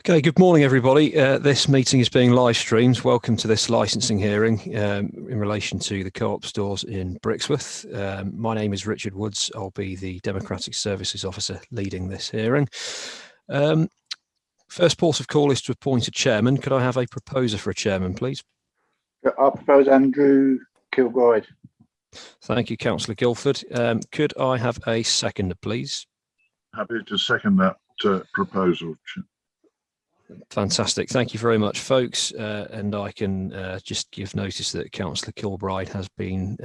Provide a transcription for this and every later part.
Okay, good morning, everybody. This meeting is being live streamed. Welcome to this licensing hearing in relation to the Co-op stores in Brixworth. My name is Richard Woods. I'll be the Democratic Services Officer leading this hearing. First port of call is to appoint a chairman. Could I have a proposer for a chairman, please? I propose Andrew Kilbride. Thank you, Councillor Guildford. Could I have a seconder, please? Happy to second that proposal. Fantastic. Thank you very much, folks. And I can just give notice that Councillor Kilbride has been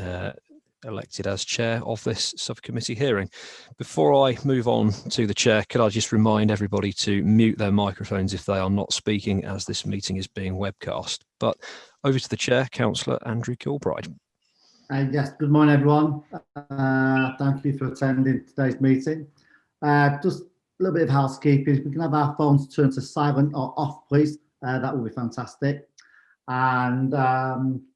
elected as chair of this subcommittee hearing. Before I move on to the chair, could I just remind everybody to mute their microphones if they are not speaking, as this meeting is being webcast. But over to the chair, Councillor Andrew Kilbride. Yes, good morning, everyone. Thank you for attending today's meeting. Just a little bit of housekeeping. If we can have our phones turned to silent or off, please. That would be fantastic. And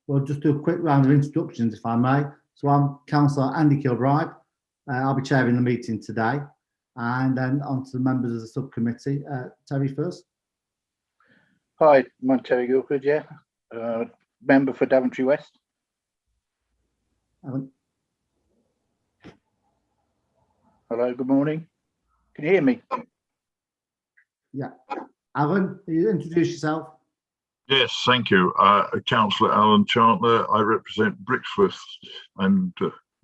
we'll just do a quick round of introductions, if I may. So I'm Councillor Andy Kilbride. I'll be chairing the meeting today. And then on to the members of the subcommittee. Terry first. Hi, I'm Terry Guildford, member for Daventry West. Alan. Hello, good morning. Can you hear me? Yeah. Alan, can you introduce yourself? Yes, thank you. Councillor Alan Chartler. I represent Brixworth, and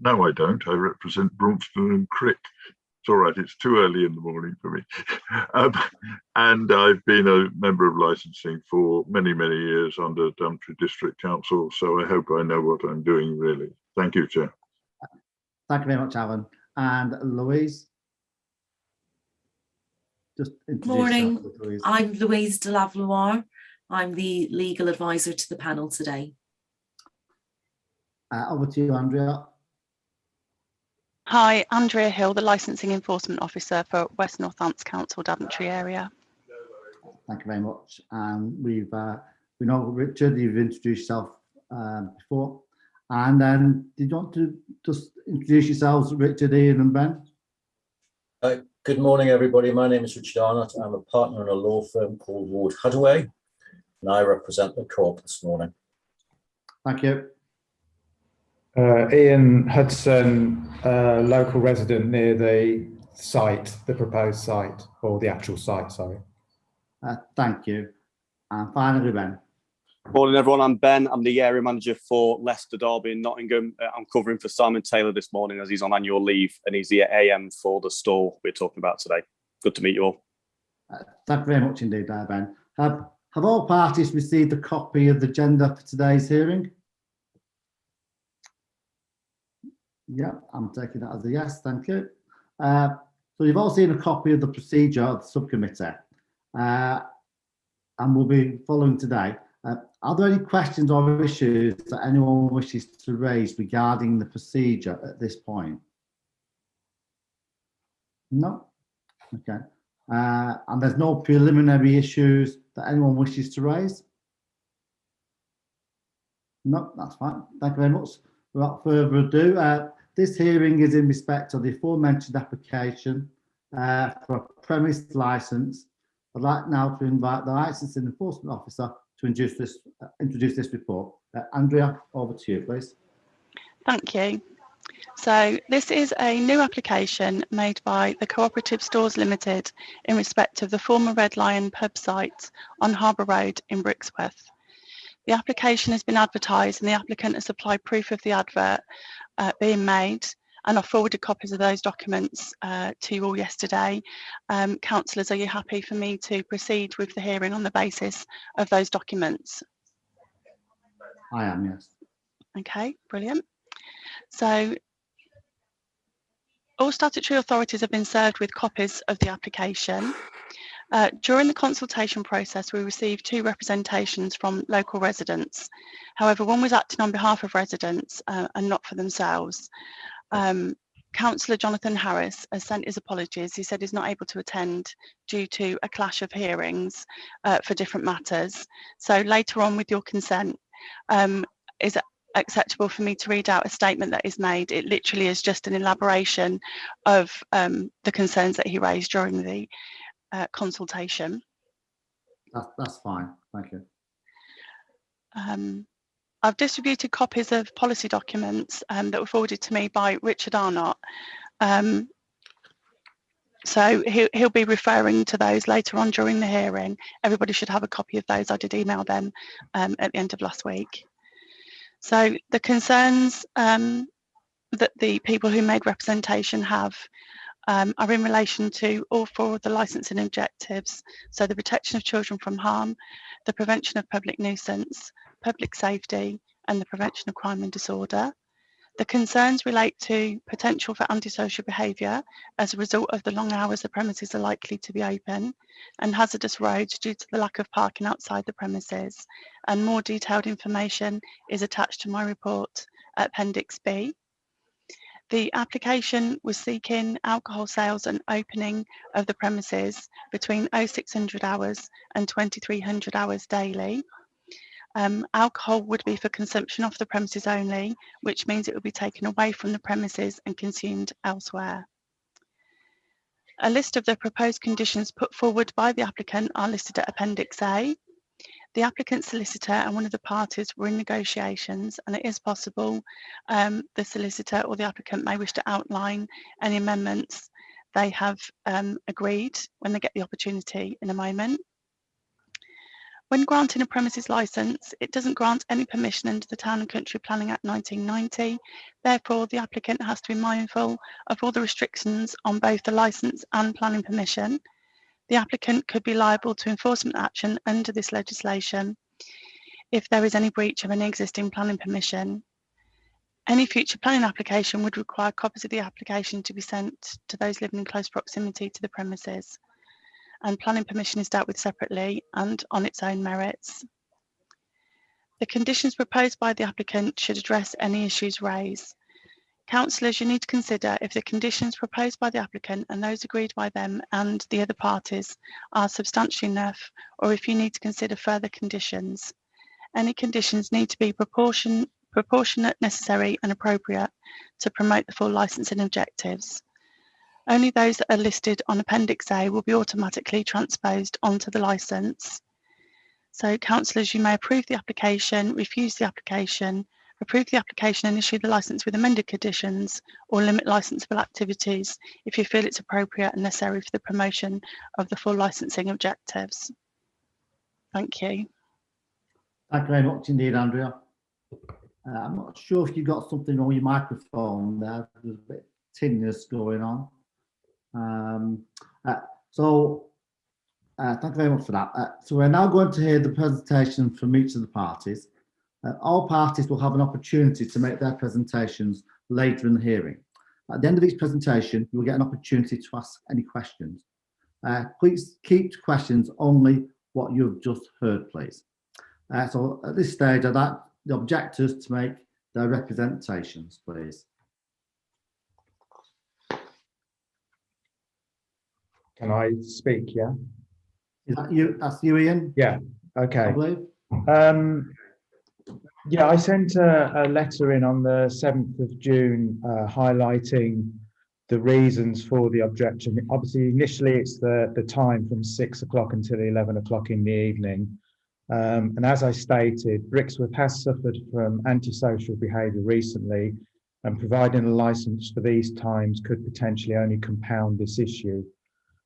no, I don't. I represent Bromston and Crick. It's all right. It's too early in the morning for me. And I've been a member of licensing for many, many years under Daventry District Council. So I hope I know what I'm doing, really. Thank you, Chair. Thank you very much, Alan. And Louise? Just introduce Morning, yourself, Louise. I'm Louise de Lavloire. I'm the legal advisor to the panel today. Over to you, Andrea. Hi, Andrea Hill, the Licensing Enforcement Officer for West Northants Council, Daventry area. Thank you very much. We know Richard, you've introduced yourself before. And then did you want to just introduce yourselves, Richard, Ian and Ben? Good morning, everybody. My name is Richard Arnott. I'm a partner in a law firm called Ward Hadaway, and I represent the Co-op this morning. Thank you. Ian Hudson, local resident near the site, the proposed site, or the actual site, sorry. Thank you. And finally, Ben. Morning, everyone. I'm Ben. I'm the area manager for Leicester, Derby and Nottingham. I'm covering for Simon Taylor this morning as he's on annual leave, and he's the AM for the store we're talking about today. Good to meet you all. Thank you very much indeed, Ben. Have all parties received a copy of the agenda for today's hearing? Yeah, I'm taking that as a yes, thank you. So you've all seen a copy of the procedure of the subcommittee, and we'll be following today. Are there any questions or issues that anyone wishes to raise regarding the procedure at this point? No? Okay. And there's no preliminary issues that anyone wishes to raise? No, that's fine. Thank you very much. Without further ado, this hearing is in respect of the aforementioned application for a premise licence. I'd like now to invite the Licensing Enforcement Officer to introduce this report. Andrea, over to you, please. Thank you. So this is a new application made by the Cooperative Stores Limited in respect of the former Red Lion pub site on Harbour Road in Brixworth. The application has been advertised and the applicant has supplied proof of the advert being made, and I forwarded copies of those documents to you all yesterday. Councillors, are you happy for me to proceed with the hearing on the basis of those documents? I am, yes. Okay, brilliant. So all statutory authorities have been served with copies of the application. During the consultation process, we received 2 representations from local residents. However, one was acting on behalf of residents and not for themselves. Councillor Jonathan Harris has sent his apologies. He said he's not able to attend due to a clash of hearings for different matters. So later on, with your consent, is it acceptable for me to read out a statement that is made? It literally is just an elaboration of the concerns that he raised during the consultation. That's fine. Thank you. I've distributed copies of policy documents that were forwarded to me by Richard Arnott. So he'll be referring to those later on during the hearing. Everybody should have a copy of those. I did email them at the end of last week. So the concerns that the people who made representation have are in relation to all four of the licensing objectives. So the protection of children from harm, the prevention of public nuisance, public safety, and the prevention of crime and disorder. The concerns relate to potential for antisocial behaviour as a result of the long hours the premises are likely to be open, and hazardous roads due to the lack of parking outside the premises. And more detailed information is attached to my report at Appendix B. The application was seeking alcohol sales and opening of the premises between 0600 hours and 2300 hours daily. Alcohol would be for consumption off the premises only, which means it would be taken away from the premises and consumed elsewhere. A list of the proposed conditions put forward by the applicant are listed at Appendix A. The applicant's solicitor and one of the parties were in negotiations, and it is possible the solicitor or the applicant may wish to outline any amendments they have agreed when they get the opportunity in a moment. When granting a premises licence, it doesn't grant any permission under the Town and Country Planning Act 1990. Therefore, the applicant has to be mindful of all the restrictions on both the licence and planning permission. The applicant could be liable to enforcement action under this legislation if there is any breach of any existing planning permission. Any future planning application would require copies of the application to be sent to those living in close proximity to the premises, and planning permission is dealt with separately and on its own merits. The conditions proposed by the applicant should address any issues raised. Councillors, you need to consider if the conditions proposed by the applicant and those agreed by them and the other parties are substantial enough, or if you need to consider further conditions. Any conditions need to be proportionate, necessary and appropriate to promote the full licensing objectives. Only those that are listed on Appendix A will be automatically transposed onto the licence. So councillors, you may approve the application, refuse the application, approve the application and issue the licence with amended conditions, or limit licensable activities if you feel it's appropriate and necessary for the promotion of the full licensing objectives. Thank you. Thank you very much indeed, Andrea. I'm not sure if you got something on your microphone there. There's a bit of tinniness going on. Thank you very much for that. So we're now going to hear the presentation from each of the parties. All parties will have an opportunity to make their presentations later in the hearing. At the end of each presentation, you will get an opportunity to ask any questions. Please keep questions only what you've just heard, please. So at this stage, I'd like the objectors to make their representations, please. Can I speak? Yeah. Is that you? That's you, Ian? Yeah. Okay. I believe. Yeah, I sent a letter in on the 7th of June highlighting the reasons for the objection. Obviously, initially it's the time from 6 o'clock until 11 o'clock in the evening. And as I stated, Brixworth has suffered from antisocial behaviour recently, and providing a licence for these times could potentially only compound this issue.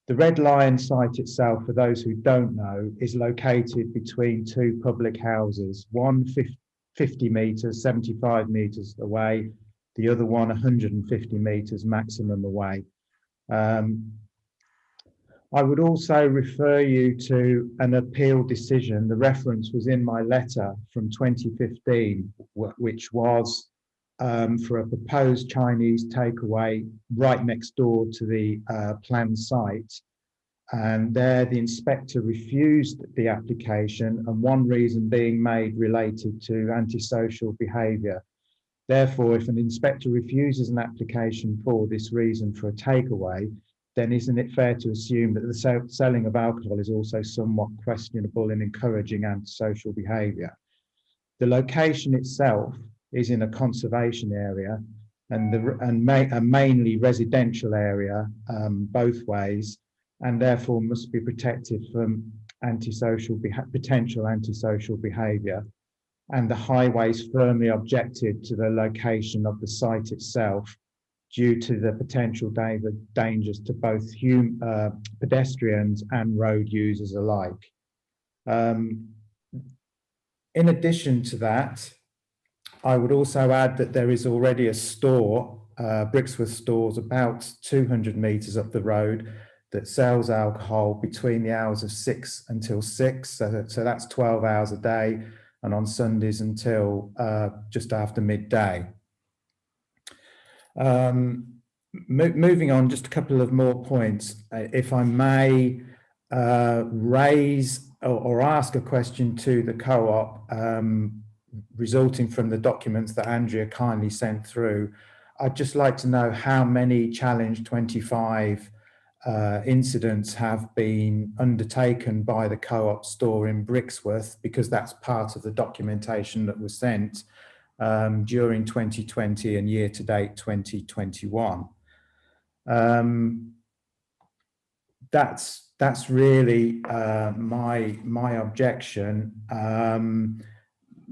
The Red Lion site itself, for those who don't know, is located between two public houses, one 50 metres, 75 metres away, the other one 150 metres maximum away. I would also refer you to an appeal decision. The reference was in my letter from 2015, which was for a proposed Chinese takeaway right next door to the planned site. And there the inspector refused the application, and one reason being made related to antisocial behaviour. Therefore, if an inspector refuses an application for this reason for a takeaway, then isn't it fair to assume that the selling of alcohol is also somewhat questionable in encouraging antisocial behaviour? The location itself is in a conservation area and a mainly residential area both ways, and therefore must be protected from potential antisocial behaviour, and the highways firmly objected to the location of the site itself due to the potential dangers to both pedestrians and road users alike. In addition to that, I would also add that there is already a store, Brixworth stores, about 200 metres up the road that sells alcohol between the hours of 6 until 6. So that's 12 hours a day, and on Sundays until just after midday. Moving on, just a couple of more points. If I may raise or ask a question to the co-op, resulting from the documents that Andrea kindly sent through, I'd just like to know how many Challenge 25 incidents have been undertaken by the co-op store in Brixworth, because that's part of the documentation that was sent during 2020 and year to date 2021. That's really my objection,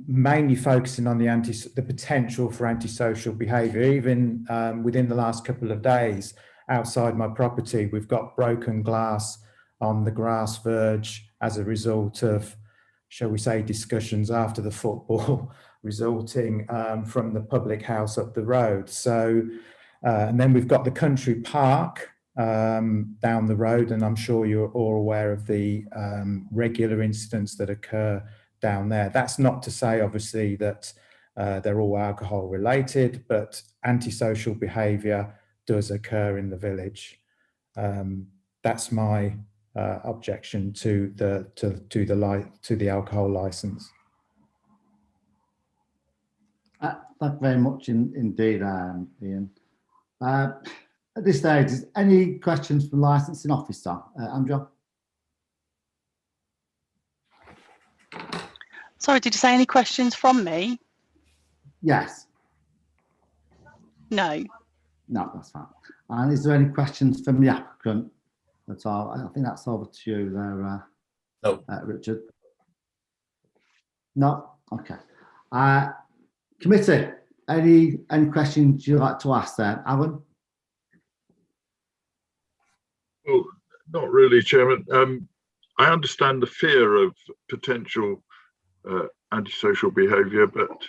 mainly focusing on the potential for antisocial behaviour. Even within the last couple of days, outside my property, we've got broken glass on the grass verge as a result of, shall we say, discussions after the football resulting from the public house up the road. So, and then we've got the country park down the road, and I'm sure you're all aware of the regular incidents that occur down there. That's not to say, obviously, that they're all alcohol related, but antisocial behaviour does occur in the village. That's my objection to the alcohol licence. Thank you very much indeed, Ian. At this stage, is any questions from licensing officer? Andrea? Sorry, did you say any questions from me? Yes. No. No, that's fine. And is there any questions from the applicant at all? I think that's over to you there, No. Richard. No? Okay. Committee, any questions you'd like to ask there? Alan? Well, not really, Chairman. I understand the fear of potential antisocial behaviour, but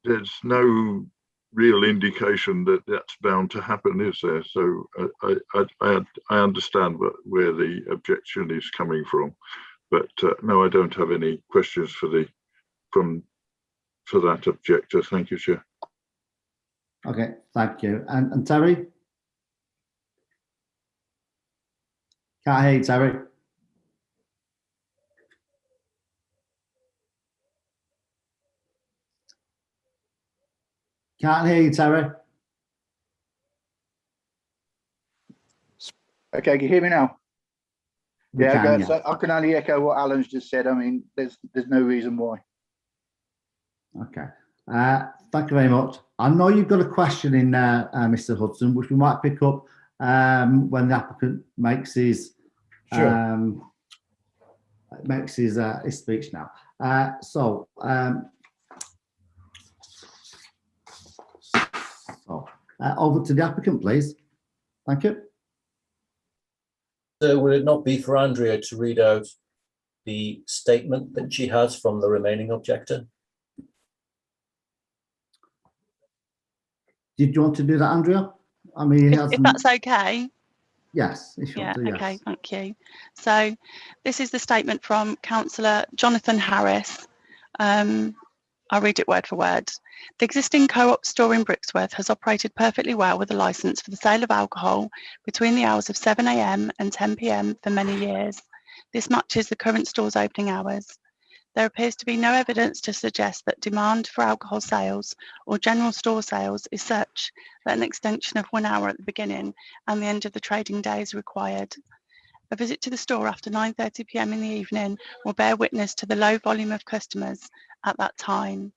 there's no real indication that that's bound to happen, is there? So I understand where the objection is coming from, but no, I don't have any questions for that objector. Thank you, Chair. Okay, thank you. And Terry? Can't hear you, Terry. Can't hear you, Terry. Okay, can you hear me now? Yeah, Yeah. so I can only echo what Alan's just said. I mean, there's no reason why. Okay. Thank you very much. I know you've got a question in there, Mr. Hudson, which we might pick up when the applicant makes his his speech now. Over to the applicant, please. Thank you. So would it not be for Andrea to read out the statement that she has from the remaining objector? Did you want to do that, Andrea? I mean, if that's okay. Yes. Yeah, okay, thank you. So this is the statement from Councillor Jonathan Harris. I'll read it word for word. The existing co-op store in Brixworth has operated perfectly well with a licence for the sale of alcohol between the hours of 7 AM and 10 PM for many years. This matches the current store's opening hours. There appears to be no evidence to suggest that demand for alcohol sales or general store sales is such that an extension of 1 hour at the beginning and the end of the trading day is required. A visit to the store after 9:30 PM in the evening will bear witness to the low volume of customers at that time.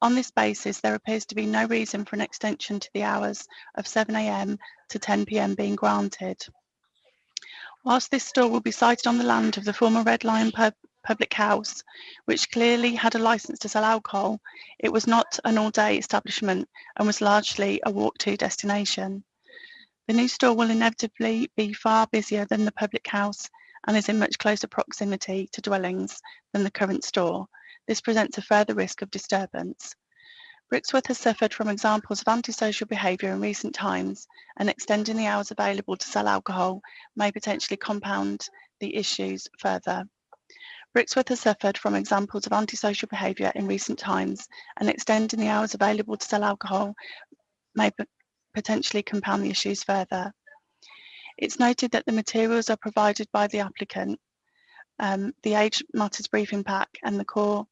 On this basis, there appears to be no reason for an extension to the hours of 7 AM to 10 PM being granted. Whilst this store will be sited on the land of the former Red Lion public house, which clearly had a licence to sell alcohol, it was not an all-day establishment and was largely a walk-to destination. The new store will inevitably be far busier than the public house and is in much closer proximity to dwellings than the current store. This presents a further risk of disturbance. Brixworth has suffered from examples of antisocial behaviour in recent times, and extending the hours available to sell alcohol may potentially compound the issues further. Brixworth has suffered from examples of antisocial behaviour in recent times, and extending the hours available to sell alcohol may potentially compound the issues further. It's noted that the materials are provided by the applicant, the Age Matters briefing pack and the core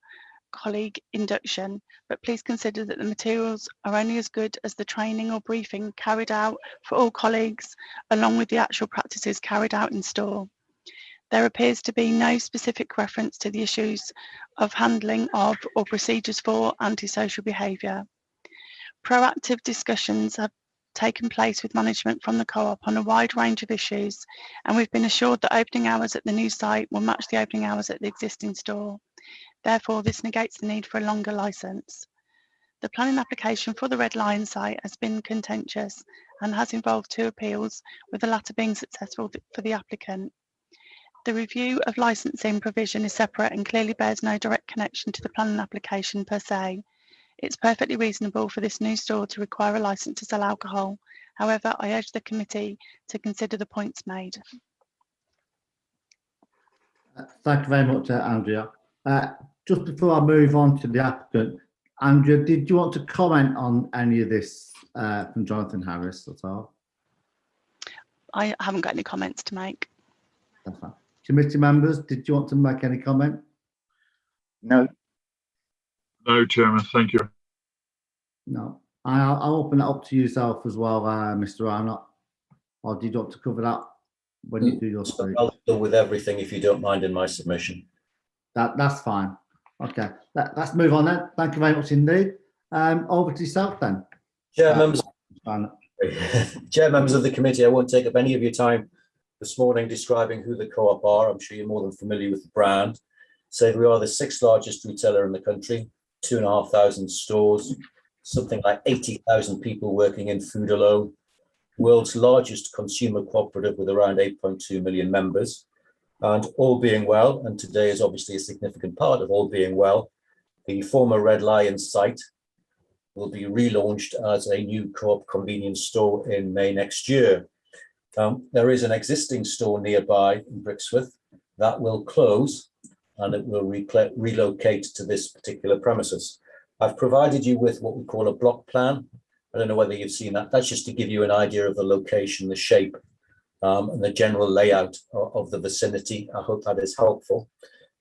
colleague induction, but please consider that the materials are only as good as the training or briefing carried out for all colleagues, along with the actual practices carried out in store. There appears to be no specific reference to the issues of handling of or procedures for antisocial behaviour. Proactive discussions have taken place with management from the Co-op on a wide range of issues, and we've been assured that opening hours at the new site will match the opening hours at the existing store. Therefore, this negates the need for a longer licence. The planning application for the Red Lion site has been contentious and has involved 2 appeals, with the latter being successful for the applicant. The review of licensing provision is separate and clearly bears no direct connection to the planning application per se. It's perfectly reasonable for this new store to require a licence to sell alcohol. However, I urge the committee to consider the points made. Thank you very much, Andrea. Just before I move on to the applicant, Andrea, did you want to comment on any of this from Jonathan Harris at all? I haven't got any comments to make. That's fine. Committee members, did you want to make any comment? No. No, Chairman, thank you. No. I'll open it up to yourself as well, Mr. Arnott. Or did you want to cover that when you do your speech? I'll deal with everything if you don't mind in my submission. That's fine. Okay, let's move on then. Thank you very much indeed. Over to yourself then. Chair, members of the committee, I won't take up any of your time this morning describing who the Co-op are. I'm sure you're more than familiar with the brand. So we are the 6th largest retailer in the country, 2,500 stores, something like 80,000 people working in food alone, world's largest consumer cooperative with around 8.2 million members. And all being well, and today is obviously a significant part of all being well, the former Red Lion site will be relaunched as a new Co-op convenience store in May next year. There is an existing store nearby in Brixworth that will close, and it will relocate to this particular premises. I've provided you with what we call a block plan. I don't know whether you've seen that. That's just to give you an idea of the location, the shape, and the general layout of the vicinity. I hope that is helpful.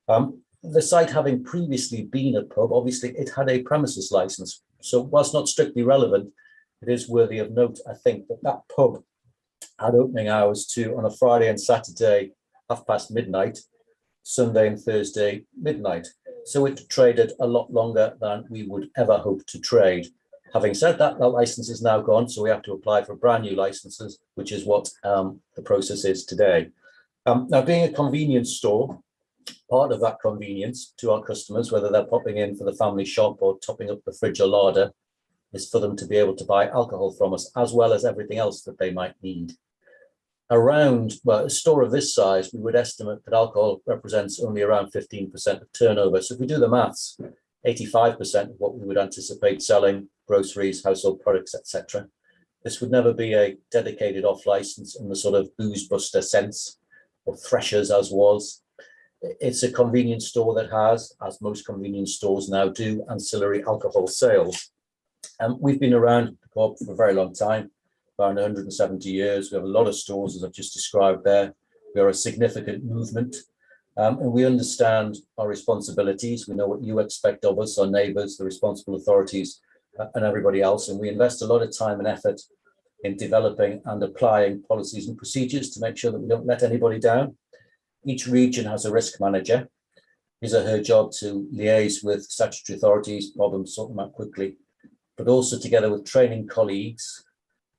The site having previously been a pub, obviously it had a premises license. So whilst not strictly relevant, it is worthy of note, I think, that that pub had opening hours on a Friday and Saturday, midnight, midnight, Sunday and Thursday, midnight. So it traded a lot longer than we would ever hope to trade. Having said that, that license is now gone, so we have to apply for brand new licenses, which is what the process is today. Now, being a convenience store, part of that convenience to our customers, whether they're popping in for the family shop or topping up the fridge or larder, is for them to be able to buy alcohol from us, as well as everything else that they might need. Around, well, a store of this size, we would estimate that alcohol represents only around 15% of turnover. So if we do the maths, 85% of what we would anticipate selling, groceries, household products, etc. This would never be a dedicated off license in the sort of booze buster sense, or Threshers as was. It's a convenience store that has, as most convenience stores now do, ancillary alcohol sales. We've been around the Co-op for a very long time, around 170 years. We have a lot of stores, as I've just described there. We are a significant movement, and we understand our responsibilities. We know what you expect of us, our neighbours, the responsible authorities, and everybody else. And we invest a lot of time and effort in developing and applying policies and procedures to make sure that we don't let anybody down. Each region has a risk manager. His or her job to liaise with statutory authorities, problem sort them out quickly, but also together with training colleagues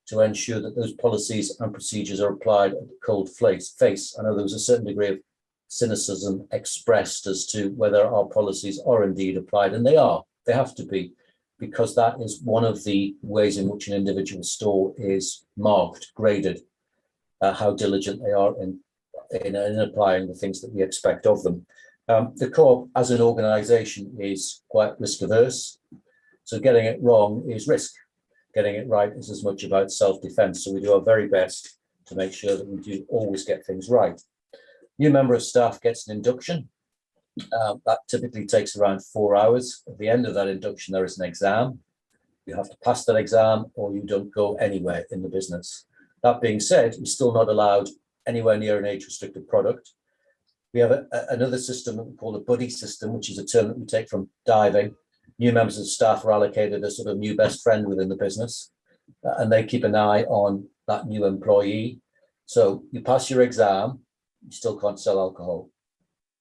to ensure that those policies and procedures are applied at the cold face. I know there was a certain degree of cynicism expressed as to whether our policies are indeed applied, and they are. They have to be, because that is one of the ways in which an individual store is marked, graded, how diligent they are in applying the things that we expect of them. The Co-op as an organisation is quite risk averse, so getting it wrong is risk. Getting it right is as much about self-defence, so we do our very best to make sure that we do always get things right. New member of staff gets an induction. That typically takes around 4 hours. At the end of that induction, there is an exam. You have to pass that exam or you don't go anywhere in the business. That being said, you're still not allowed anywhere near an age-restricted product. We have another system that we call a buddy system, which is a term that we take from diving. New members of staff are allocated a sort of new best friend within the business, and they keep an eye on that new employee. So you pass your exam, you still can't sell alcohol.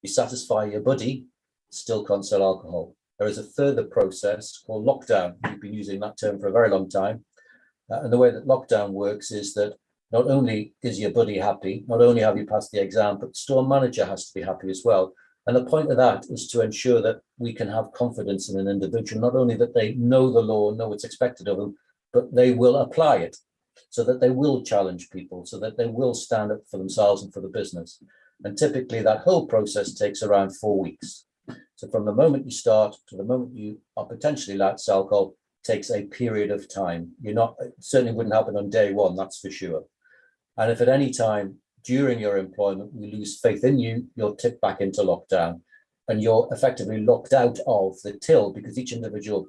You satisfy your buddy, still can't sell alcohol. There is a further process called lockdown. We've been using that term for a very long time. And the way that lockdown works is that not only is your buddy happy, not only have you passed the exam, but the store manager has to be happy as well. And the point of that is to ensure that we can have confidence in an individual, not only that they know the law, know what's expected of them, but they will apply it, so that they will challenge people, so that they will stand up for themselves and for the business. And typically that whole process takes around 4 weeks. So from the moment you start to the moment you are potentially allowed to sell alcohol takes a period of time. It certainly wouldn't happen on day one, that's for sure. And if at any time during your employment we lose faith in you, you're tipped back into lockdown and you're effectively locked out of the till, because each individual,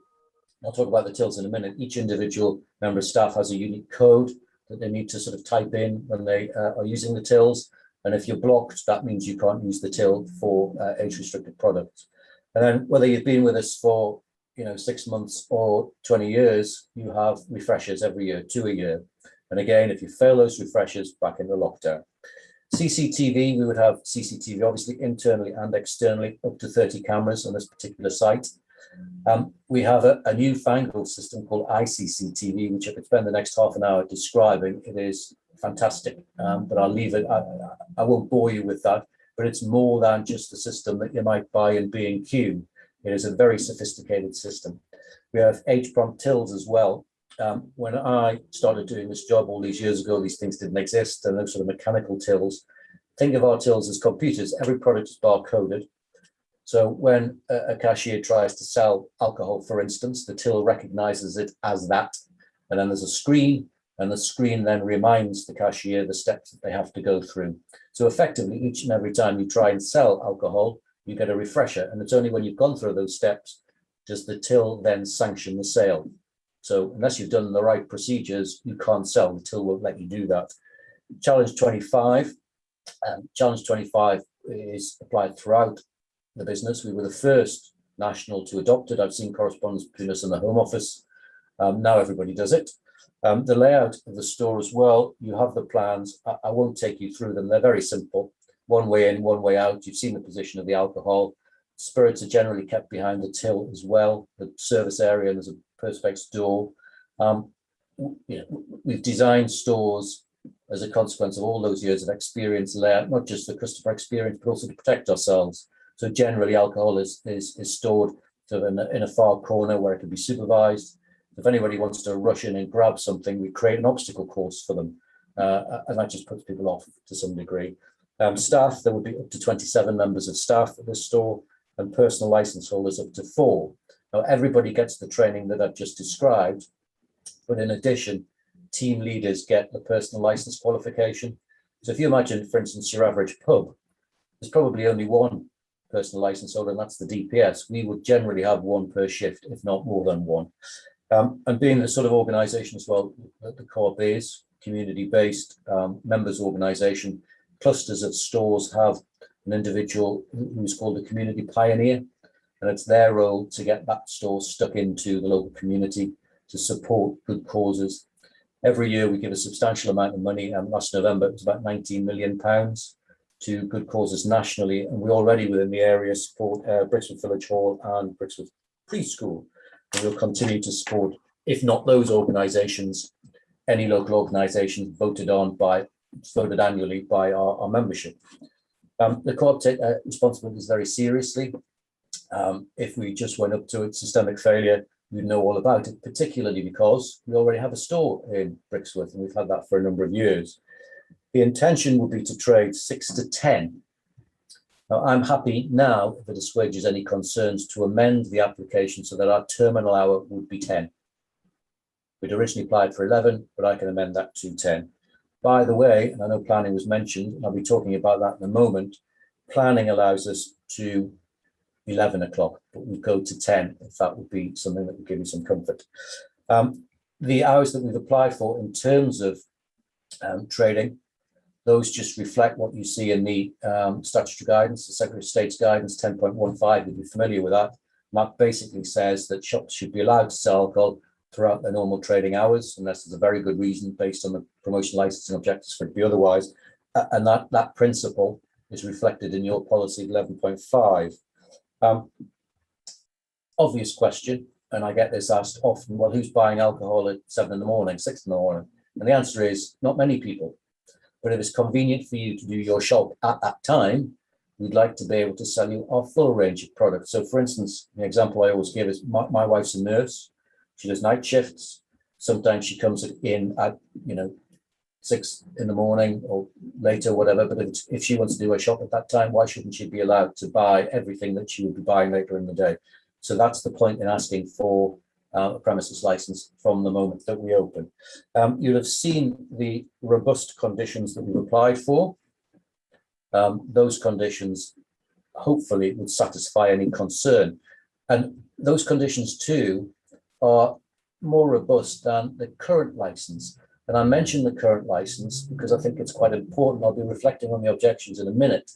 I'll talk about the tills in a minute, each individual member of staff has a unique code that they need to sort of type in when they are using the tills. And if you're blocked, that means you can't use the till for age-restricted products. And then whether you've been with us for 6 months or 20 years, you have refreshers every year, 2 a year. And again, if you fail those refreshers, back into lockdown. CCTV, we would have CCTV obviously internally and externally, up to 30 cameras on this particular site. We have a newfangled system called ICCTV, which I could spend the next half an hour describing. It is fantastic, but I'll leave it. I won't bore you with that, but it's more than just a system that you might buy in B&Q. It is a very sophisticated system. We have H-prompt tills as well. When I started doing this job all these years ago, these things didn't exist, and those sort of mechanical tills. Think of our tills as computers. Every product is barcoded. So when a cashier tries to sell alcohol, for instance, the till recognizes it as that, and then there's a screen, and the screen then reminds the cashier the steps that they have to go through. So effectively, each and every time you try and sell alcohol, you get a refresher, and it's only when you've gone through those steps does the till then sanction the sale. So unless you've done the right procedures, you can't sell. The till won't let you do that. Challenge 25. Challenge 25 is applied throughout the business. We were the first national to adopt it. I've seen correspondence between us and the Home Office. Now everybody does it. The layout of the store as well, you have the plans. I won't take you through them. They're very simple. One way in, one way out. You've seen the position of the alcohol. Spirits are generally kept behind the till as well. The service area, there's a perspex door. We've designed stores as a consequence of all those years of experience layout, not just for customer experience, but also to protect ourselves. So generally alcohol is stored sort of in a far corner where it can be supervised. If anybody wants to rush in and grab something, we create an obstacle course for them. And that just puts people off to some degree. Staff, there will be up to 27 members of staff at this store, and personal license holders up to 4. Now, everybody gets the training that I've just described, but in addition, team leaders get the personal license qualification. So if you imagine, for instance, your average pub, there's probably only one personal license holder, and that's the DPS. We would generally have one per shift, if not more than one. And being the sort of organisation as well that the Co-op is, community-based, members organisation, clusters of stores have an individual who's called a community pioneer, and it's their role to get that store stuck into the local community to support good causes. Every year we give a substantial amount of money, and last November it was about £19 million to good causes nationally, and we already within the area support Brixworth Village Hall and Brixworth Preschool, and we'll continue to support, if not those organisations, any local organisation voted annually by our membership. The Co-op take responsibilities very seriously. If we just went up to it, systemic failure, we'd know all about it, particularly because we already have a store in Brixworth and we've had that for a number of years. The intention would be to trade 6 to 10. Now, I'm happy now, if it assuages any concerns, to amend the application so that our terminal hour would be 10. We'd originally applied for 11, but I can amend that to 10. By the way, and I know planning was mentioned, and I'll be talking about that in a moment, planning allows us to 11 o'clock, but we go to 10, if that would be something that would give you some comfort. The hours that we've applied for in terms of trading, those just reflect what you see in the statutory guidance, the Secretary of State's guidance 10.15, you'll be familiar with that. That basically says that shops should be allowed to sell alcohol throughout their normal trading hours, unless there's a very good reason based on the promotion licensing objectives for it to be otherwise. And that principle is reflected in your policy 11.5. Obvious question, and I get this asked often, well, who's buying alcohol at 7 in the morning, 6 in the morning? And the answer is not many people. But if it's convenient for you to do your shop at that time, we'd like to be able to sell you our full range of products. So for instance, the example I always give is my wife's a nurse. She does night shifts. Sometimes she comes in at 6 in the morning or later, whatever. But if she wants to do her shop at that time, why shouldn't she be allowed to buy everything that she would be buying later in the day? So that's the point in asking for a premises license from the moment that we open. You'll have seen the robust conditions that we've applied for. Those conditions hopefully would satisfy any concern. And those conditions too are more robust than the current license. And I mention the current license because I think it's quite important. I'll be reflecting on the objections in a minute.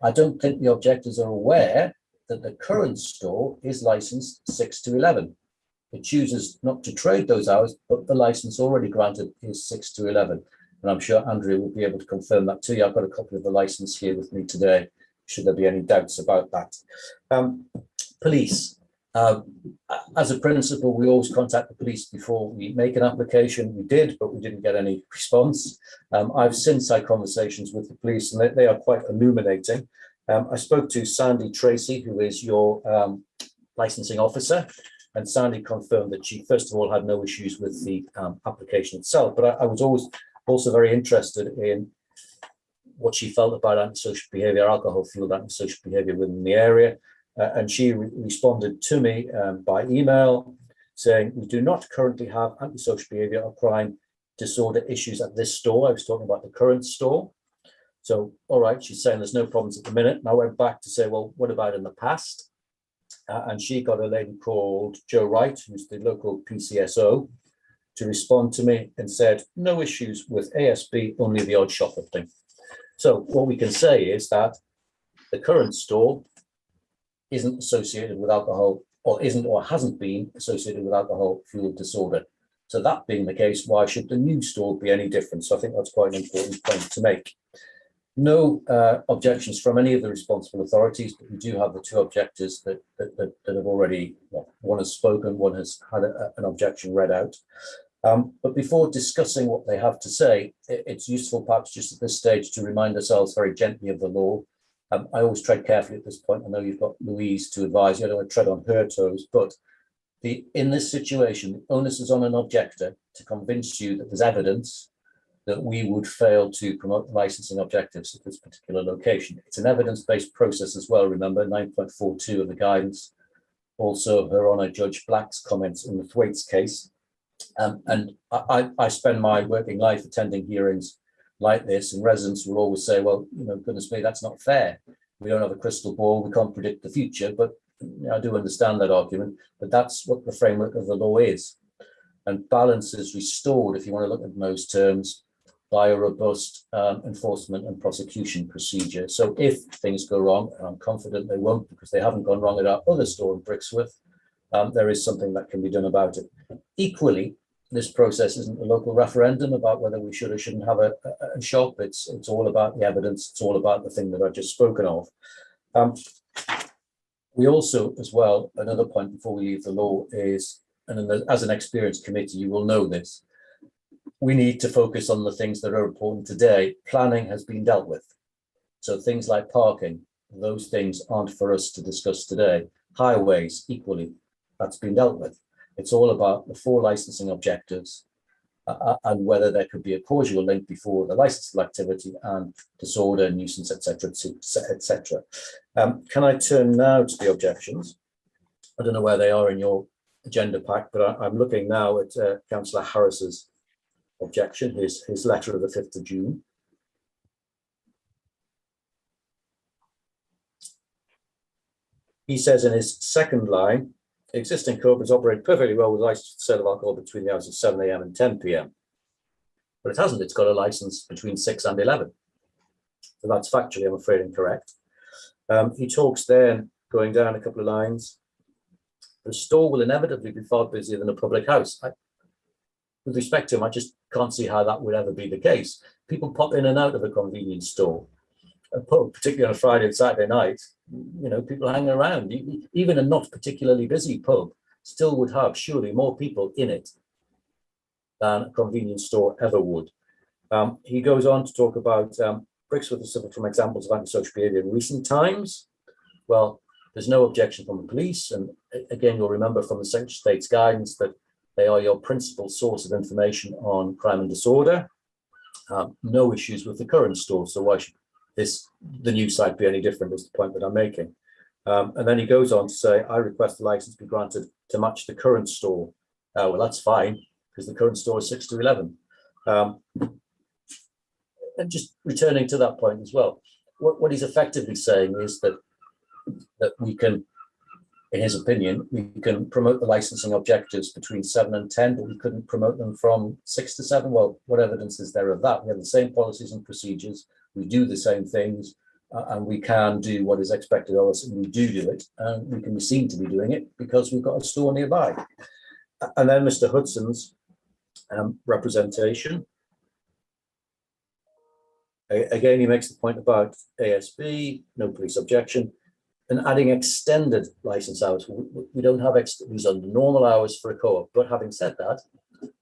I don't think the objectors are aware that the current store is licensed 6 to 11. It chooses not to trade those hours, but the license already granted is 6 to 11. And I'm sure Andrea will be able to confirm that to you. I've got a copy of the license here with me today, should there be any doubts about that. Police. As a principle, we always contact the police before we make an application. We did, but we didn't get any response. I've since had conversations with the police and they are quite illuminating. I spoke to Sandy Tracy, who is your licensing officer, and Sandy confirmed that she, first of all, had no issues with the application itself, but I was always also very interested in what she felt about antisocial behaviour, alcohol-fueled antisocial behaviour within the area. And she responded to me by email saying, we do not currently have antisocial behaviour or crime disorder issues at this store. I was talking about the current store. So, all right, she's saying there's no problems at the minute. And I went back to say, well, what about in the past? And she got a lady called Jo Wright, who's the local PCSO, to respond to me and said, no issues with ASB, only the odd shoplifting. So what we can say is that the current store isn't associated with alcohol, or isn't or hasn't been associated with alcohol fueled disorder. So that being the case, why should the new store be any different? So I think that's quite an important point to make. No objections from any of the responsible authorities, but we do have the two objectors that have already, well, one has spoken, one has had an objection read out. But before discussing what they have to say, it's useful perhaps just at this stage to remind ourselves very gently of the law. I always tread carefully at this point. I know you've got Louise to advise you. I don't want to tread on her toes, but in this situation, the onus is on an objector to convince you that there's evidence that we would fail to promote the licensing objectives at this particular location. It's an evidence-based process as well, remember, 9.42 of the guidance. Also, Her Honour Judge Black's comments in the Thwaites case. And I spend my working life attending hearings like this, and residents will always say, well, goodness me, that's not fair. We don't have a crystal ball, we can't predict the future, but I do understand that argument, but that's what the framework of the law is. And balance is restored, if you want to look at those terms, by a robust enforcement and prosecution procedure. So if things go wrong, and I'm confident they won't because they haven't gone wrong at our other store in Brixworth, there is something that can be done about it. Equally, this process isn't a local referendum about whether we should or shouldn't have a shop. It's all about the evidence. It's all about the thing that I've just spoken of. We also, as well, another point before we leave the law is, and as an experienced committee, you will know this, we need to focus on the things that are important today. Planning has been dealt with. So things like parking, those things aren't for us to discuss today. Highways, equally, that's been dealt with. It's all about the 4 licensing objectives and whether there could be a causal link before the licensable activity and disorder, nuisance, etc., etc. Can I turn now to the objections? I don't know where they are in your agenda pack, but I'm looking now at Councillor Harris's objection, his letter of the 5th of June. He says in his second line, existing co-ops operate perfectly well with license for sale of alcohol between the hours of 7 a.m. and 10 p.m. But it hasn't, it's got a license between 6 and 11. So that's factually, I'm afraid, incorrect. He talks then, going down a couple of lines, the store will inevitably be far busier than a public house. With respect to him, I just can't see how that would ever be the case. People pop in and out of a convenience store, particularly on a Friday and Saturday night. You know, people hang around. Even a not particularly busy pub still would have surely more people in it than a convenience store ever would. He goes on to talk about Brixworth has suffered from examples of antisocial behaviour in recent times. Well, there's no objection from the police, and again, you'll remember from the Secretary of State's guidance that they are your principal source of information on crime and disorder. No issues with the current store, so why should the new site be any different, is the point that I'm making. And then he goes on to say, I request the license be granted to match the current store. Well, that's fine, because the current store is 6 to 11. And just returning to that point as well, what he's effectively saying is that we can, in his opinion, we can promote the licensing objectives between 7 and 10, but we couldn't promote them from 6 to 7. Well, what evidence is there of that? We have the same policies and procedures. We do the same things, and we can do what is expected of us, and we do it, and we can be seen to be doing it because we've got a store nearby. And then Mr. Hudson's representation. Again, he makes the point about ASB, no police objection, and adding extended license hours. We don't have these are normal hours for a co-op, but having said that,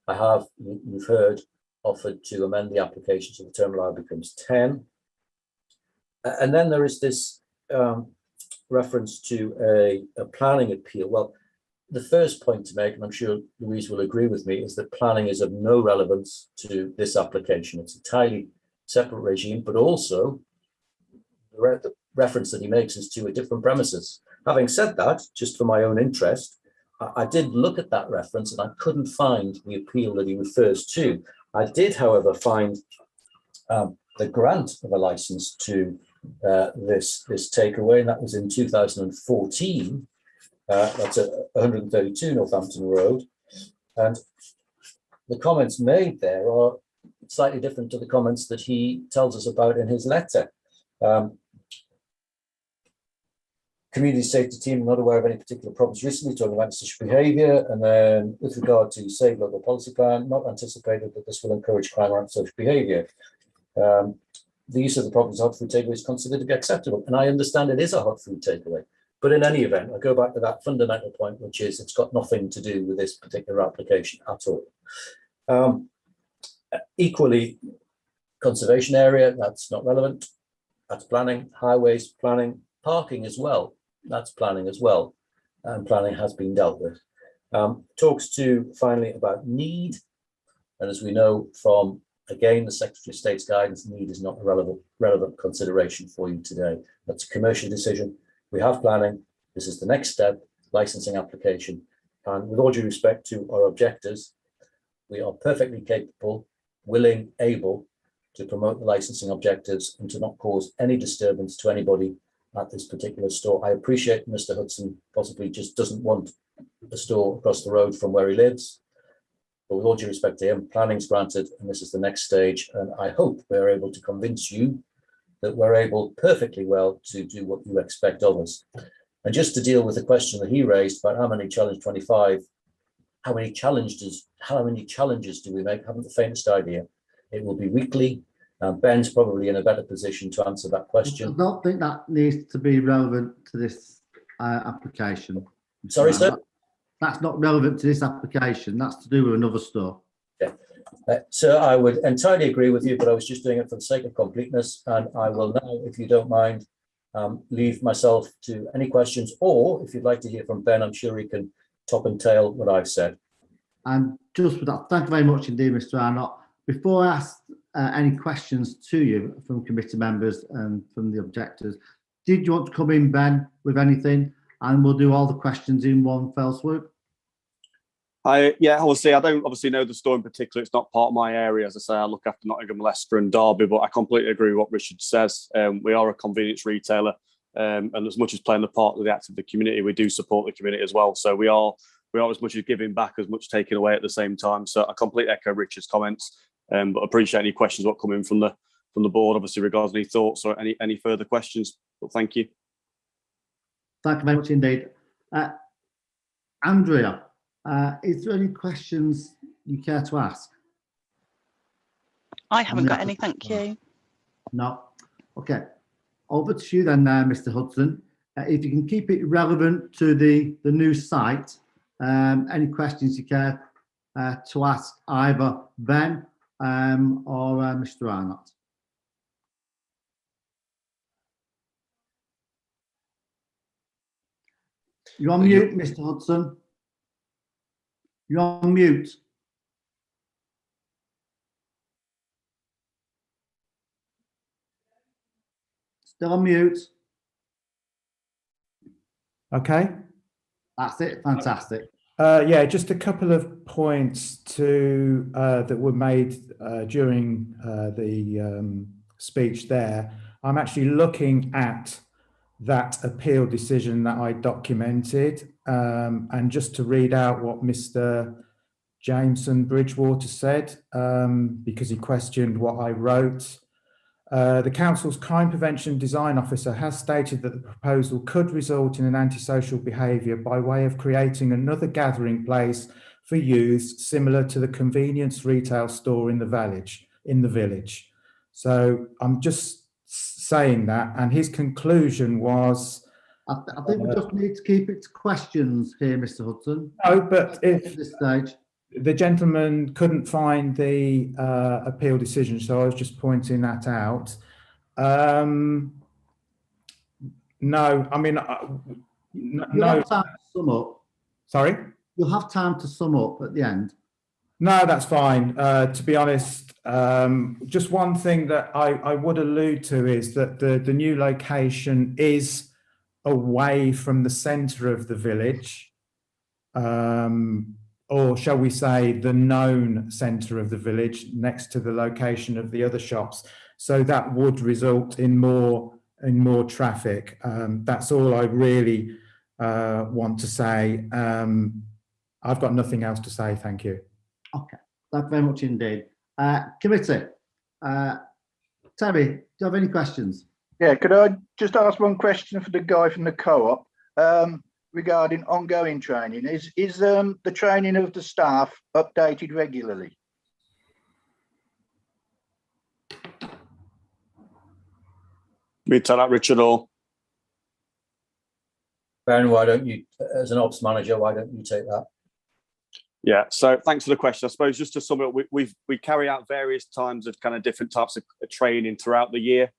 I have, you've heard, offered to amend the application so the terminal hour becomes 10. And then there is this reference to a planning appeal. Well, the first point to make, and I'm sure Louise will agree with me, is that planning is of no relevance to this application. It's entirely separate regime, but also the reference that he makes is to a different premises. Having said that, just for my own interest, I did look at that reference and I couldn't find the appeal that he refers to. I did, however, find the grant of a license to this takeaway, and that was in 2014. That's at 132 Northampton Road. And the comments made there are slightly different to the comments that he tells us about in his letter. Community safety team not aware of any particular problems recently, talking about such behaviour, and then with regard to Save Local policy plan, not anticipated that this will encourage crime or antisocial behaviour. The use of the property's hot food takeaway is considered to be acceptable, and I understand it is a hot food takeaway. But in any event, I go back to that fundamental point, which is it's got nothing to do with this particular application at all. Equally, conservation area, that's not relevant. That's planning, highways, planning, parking as well. That's planning as well. And planning has been dealt with. Talks to finally about need. And as we know from, again, the Secretary of State's guidance, need is not a relevant consideration for you today. That's a commercial decision. We have planning. This is the next step, licensing application. And with all due respect to our objectives, we are perfectly capable, willing, able to promote the licensing objectives and to not cause any disturbance to anybody at this particular store. I appreciate Mr. Hudson possibly just doesn't want a store across the road from where he lives. But with all due respect to him, planning's granted, and this is the next stage. And I hope we're able to convince you that we're able perfectly well to do what you expect of us. And just to deal with the question that he raised about how many challenge 25, how many challenges do we make? I haven't the faintest idea. It will be weekly. Ben's probably in a better position to answer that question. I don't think that needs to be relevant to this application. Sorry, sir? That's not relevant to this application. That's to do with another store. Sir, I would entirely agree with you, but I was just doing it for the sake of completeness, and I will now, if you don't mind, leave myself to any questions, or if you'd like to hear from Ben, I'm sure he can top and tail what I've said. And just for that, thank you very much indeed, Mr. Arnott. Before I ask any questions to you from committee members and from the objectors, did you want to come in, Ben, with anything? And we'll do all the questions in one fell swoop. Yeah, I will say I don't obviously know the store in particular. It's not part of my area. As I say, I look after Nottingham, Leicester and Derby, but I completely agree with what Richard says. We are a convenience retailer, and as much as playing the part of the act of the community, we do support the community as well. So we are as much as giving back, as much taking away at the same time. So I completely echo Richard's comments, but appreciate any questions what come in from the board, obviously, regarding any thoughts or any further questions. But thank you. Thank you very much indeed. Andrea, is there any questions you care to ask? I haven't got any, thank you. No. Okay. Over to you then, Mr. Hudson. If you can keep it relevant to the new site, any questions you care to ask either Ben or Mr. Arnott? You're on mute, Mr. Hudson. You're on mute. Still on mute. Okay. That's it. Fantastic. Yeah, just a couple of points that were made during the speech there. I'm actually looking at that appeal decision that I documented, and just to read out what Mr. Jameson Bridgewater said, because he questioned what I wrote. The council's crime prevention design officer has stated that the proposal could result in an antisocial behaviour by way of creating another gathering place for youths similar to the convenience retail store in the village. So I'm just saying that, and his conclusion was, I think we just need to keep it to questions here, Mr. Hudson. No, but if at this stage, the gentleman couldn't find the appeal decision, so I was just pointing that out. No, I mean, you'll have time to sum up. Sorry? You'll have time to sum up at the end. No, that's fine. To be honest, just one thing that I would allude to is that the new location is away from the centre of the village, or shall we say the known centre of the village, next to the location of the other shops. So that would result in more traffic. That's all I really want to say. I've got nothing else to say. Thank you. Okay, thank you very much indeed. Committee, Terry, do you have any questions? Yeah, could I just ask one question for the guy from the co-op regarding ongoing training? Is the training of the staff updated regularly? Me tell that, Richard, or Ben, why don't you, as an ops manager, why don't you take that? Yeah, so thanks for the question. I suppose just to sum it up, we carry out various times of kind of different types of training throughout the year.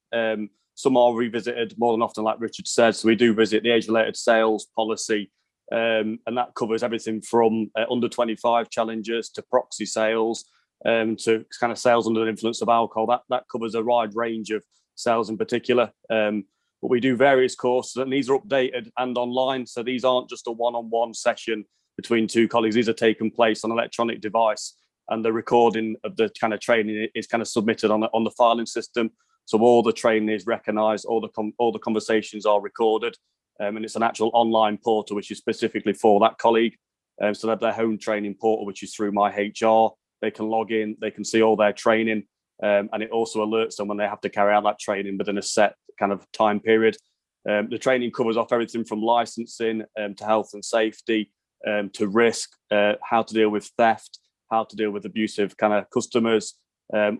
Some are revisited more than often, like Richard said. So we do visit the age-related sales policy, and that covers everything from under 25 challenges to proxy sales, to kind of sales under the influence of alcohol. That covers a wide range of sales in particular. But we do various courses, and these are updated and online. So these aren't just a one-on-one session between two colleagues. These are taking place on an electronic device, and the recording of the kind of training is kind of submitted on the filing system. So all the training is recognised, all the conversations are recorded, and it's an actual online portal which is specifically for that colleague. So they have their home training portal, which is through My HR. They can log in, they can see all their training, and it also alerts them when they have to carry out that training within a set kind of time period. The training covers off everything from licensing to health and safety, to risk, how to deal with theft, how to deal with abusive kind of customers,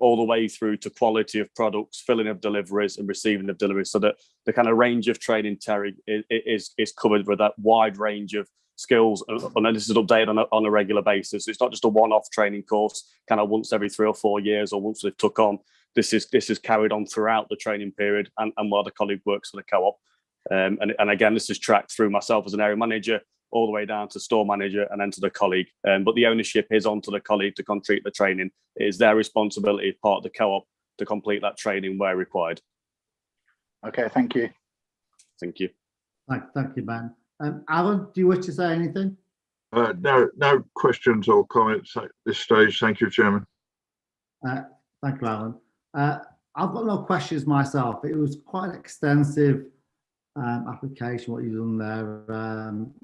all the way through to quality of products, filling of deliveries and receiving of deliveries. So that the kind of range of training, Terry, is covered with that wide range of skills, and this is updated on a regular basis. It's not just a one-off training course, kind of once every 3 or 4 years, or once they've took on. This is carried on throughout the training period, and while the colleague works for the co-op. And again, this is tracked through myself as an area manager, all the way down to store manager and then to the colleague. But the ownership is onto the colleague to complete the training. It is their responsibility as part of the co-op to complete that training where required. Okay, thank you. Thank you. Thank you, Ben. Alan, do you wish to say anything? No questions or comments at this stage. Thank you, Chairman. Thank you, Alan. I've got no questions myself. It was quite an extensive application, what you've done there,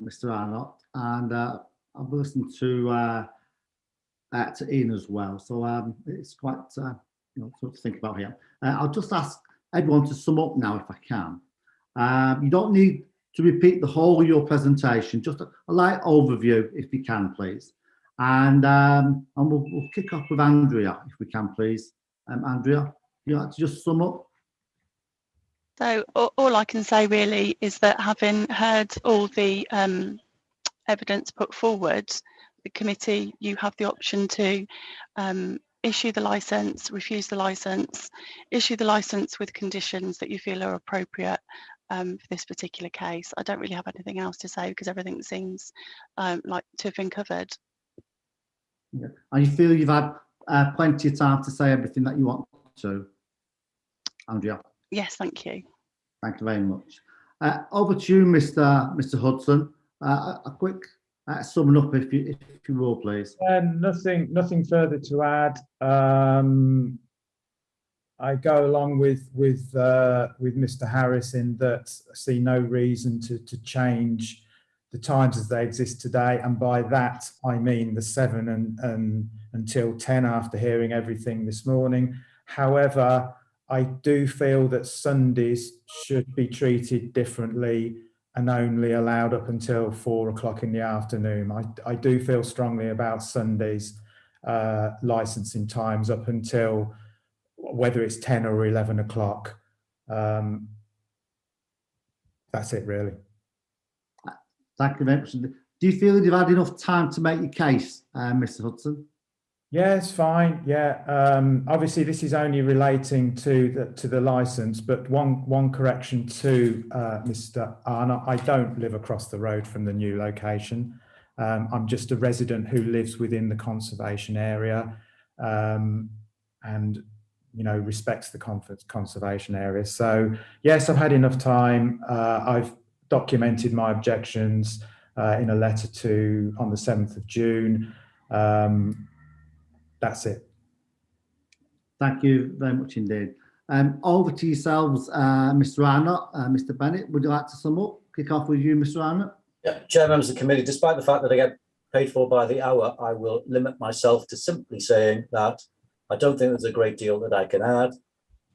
Mr. Arnott, and I've listened to Ian as well. So it's quite something to think about here. I'll just ask everyone to sum up now, if I can. You don't need to repeat the whole of your presentation, just a light overview, if you can, please. And we'll kick off with Andrea, if we can, please. Andrea, you like to just sum up? So all I can say really is that, having heard all the evidence put forward, the committee, you have the option to issue the licence, refuse the licence, issue the licence with conditions that you feel are appropriate for this particular case. I don't really have anything else to say because everything seems like to have been covered. Yeah. And you feel you've had plenty of time to say everything that you want to, Andrea? Yes, thank you. Thank you very much. Over to you, Mr. Hudson. A quick summing up, if you will, please. Nothing further to add. I go along with Mr. Harris in that I see no reason to change the times as they exist today, and by that I mean the 7 and until 10 after hearing everything this morning. However, I do feel that Sundays should be treated differently and only allowed up until 4 o'clock in the afternoon. I do feel strongly about Sundays licensing times up until whether it's 10 or 11 o'clock. That's it, really. Thank you very much. Do you feel you've had enough time to make your case, Mr. Hudson? Yeah, it's fine. Yeah, obviously this is only relating to the license, but one correction to Mr. Arnott. I don't live across the road from the new location. I'm just a resident who lives within the conservation area, and respects the conservation area. So yes, I've had enough time. I've documented my objections in a letter on the 7th of June. That's it. Thank you very much indeed. Over to yourselves, Mr. Arnott, Mr. Bennett. Would you like to sum up? Kick off with you, Mr. Arnott. Yeah, Chair, members of the committee, despite the fact that I get paid for by the hour, I will limit myself to simply saying that I don't think there's a great deal that I can add.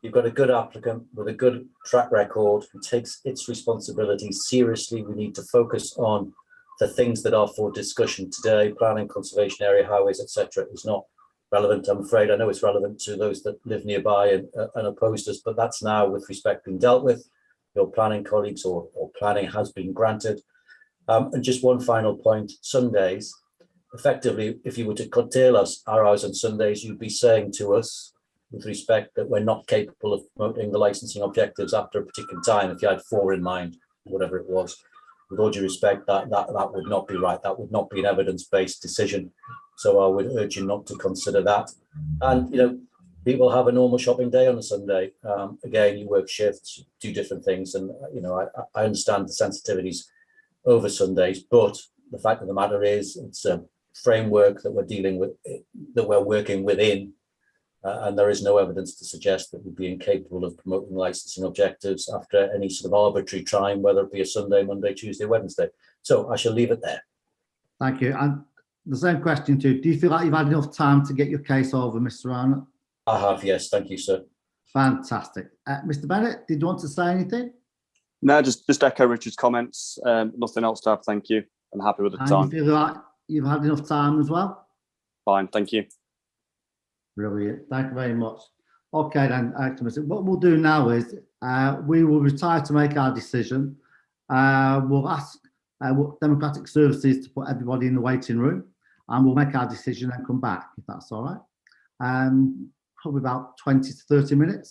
You've got a good applicant with a good track record who takes its responsibilities seriously. We need to focus on the things that are for discussion today. Planning, conservation area, highways, etc. is not relevant, I'm afraid. I know it's relevant to those that live nearby and opposed us, but that's now, with respect, been dealt with. Your planning colleagues or planning has been granted. And just one final point, Sundays, effectively, if you were to curtail our hours on Sundays, you'd be saying to us, with respect, that we're not capable of promoting the licensing objectives after a particular time. If you had 4 in mind, whatever it was, with all due respect, that would not be right. That would not be an evidence-based decision. So I would urge you not to consider that. And, people have a normal shopping day on a Sunday. Again, you work shifts, do different things. And, I understand the sensitivities over Sundays, but the fact of the matter is it's a framework that we're dealing with, that we're working within. And there is no evidence to suggest that we'd be incapable of promoting licensing objectives after any sort of arbitrary time, whether it be a Sunday, Monday, Tuesday, Wednesday. So I shall leave it there. Thank you. And the same question too. Do you feel like you've had enough time to get your case over, Mr. Arnott? I have, yes. Thank you, sir. Fantastic. Mr. Bennett, did you want to say anything? No, just echo Richard's comments. Nothing else to add. Thank you. I'm happy with the time. You feel like you've had enough time as well? Fine. Thank you. Brilliant. Thank you very much. Okay, then, what we'll do now is we will retire to make our decision. We'll ask Democratic Services to put everybody in the waiting room, and we'll make our decision and come back, if that's all right. Probably about 20 to 30 minutes.